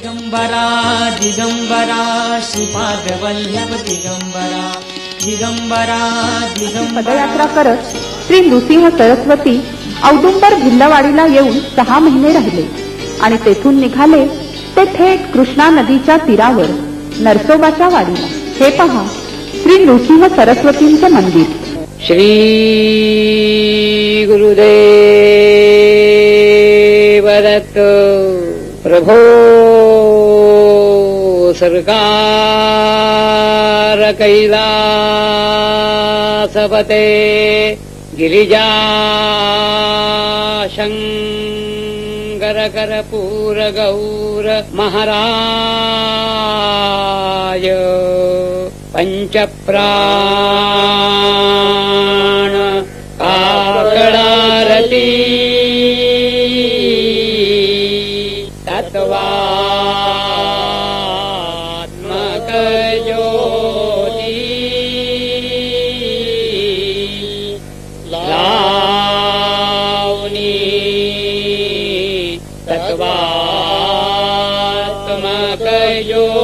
दिगंबरा दिगंबरा श्रीपादवल्लभ दिगंबरा दिगंबरा दिगंबरा पदयात्रा करत श्री नृसिंह सरस्वती औदुंबर भिल्लवाडीला येऊन 6 महिने राहिले आणि तेथून निघाले ते थेट कृष्णा नदीच्या तीरावर नरसोबाच्या वाडीला. हे पहा श्री नृसिंह सरस्वतींचे मंदिर. श्री गुरुदेव दत्त. प्रभो सरकार कैलासपते गिरिजा शंकर कर्पूर गौर महाराज पंचप्राण काकडारती तत्वात्मक ज्योती लावणी तत्वात्मक ज्योती